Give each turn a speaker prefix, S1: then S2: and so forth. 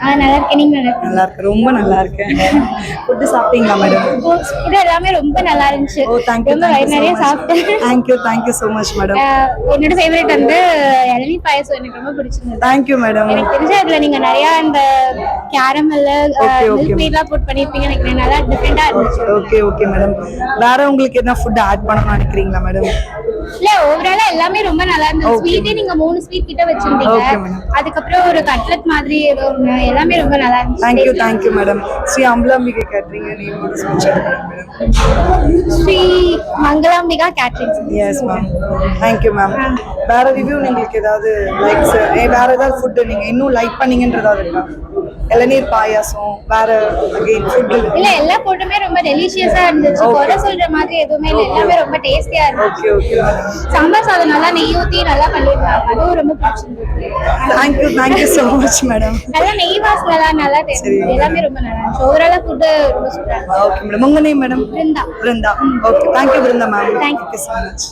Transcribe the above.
S1: நல்லா இருக்கேன். நீங்க
S2: நல்லா இருக்கு, ரொம்ப நல்லா இருக்கு. ஃபுட் சாப்பிட்டீங்களா மேடம்?
S1: ஃபுட் எல்லாமே ரொம்ப நல்லா இருந்துச்சு.
S2: ஓ தேங்க் யூ,
S1: ரொம்ப நிறைய சாப்பிட்டேன்.
S2: Thank you so much madam.
S1: என்னோட ஃபேவரட் வந்து இளநீ பாயாசம் எனக்கு ரொம்ப பிடிச்சிருந்தது.
S2: Thank you madam.
S1: எனக்கு தெரிஞ்ச அதுல நீங்க நிறைய அந்த கேரமல் மில்க் மேட்லாம் போட் பண்ணிருப்பீங்க. எனக்கு நல்லா டிஃபரெண்டா இருந்துச்சு.
S2: Okay madam. வேற உங்களுக்கு என்ன ஃபுட் ஆட் பண்ணனும்னு நினைக்கிறீங்களா மேடம்?
S1: இல்ல ஓவராலா எல்லாமே ரொம்ப நல்லா இருந்துச்சு. ஸ்வீட்டே நீங்க 3 ஸ்வீட் கிட்ட வச்சிருந்தீங்க. அதுக்கு அப்புறம் ஒரு கட்லட் மாதிரி ஏதோ எல்லாமே ரொம்ப நல்லா இருந்துச்சு.
S2: Thank you madam. Sri Ambalambigai catering நேமோட special madam.
S1: Sri Mangalambika catering.
S2: Yes ma'am. Thank you ma'am. வேற ரிவ்யூ உங்களுக்கு ஏதாவது லைக்ஸ் வேற ஏதாவது ஃபுட் நீங்க இன்னும் லைக் பண்ணீங்கன்றதா இருக்கா? இளநீர் பாயாசம் வேற அகைன் ஃபுட்
S1: இல்ல எல்லா ஃபுட்டுமே ரொம்ப டெலிஷியஸா இருந்துச்சு. குறை சொல்ற மாதிரி எதுவுமே இல்ல. எல்லாமே ரொம்ப டேஸ்டியா இருந்துச்சு.
S2: ஓகே
S1: சாம்பார் சாதம் நல்லா நெய் ஊத்தி நல்லா பண்ணிருந்தாங்க. அதுவும் ரொம்ப பிடிச்சிருந்துச்சு.
S2: Thank you so much madam.
S1: நல்லா நெய் வாசனை நல்லா தெரியுது. எல்லாமே ரொம்ப நல்லா இருந்துச்சு. ஓவராலா ஃபுட் ரொம்ப சூப்பரா இருந்துச்சு.
S2: Okay madam. உங்க name madam?
S1: Brinda.
S2: Okay thank you Brinda ma'am.
S1: Thank
S2: you so much.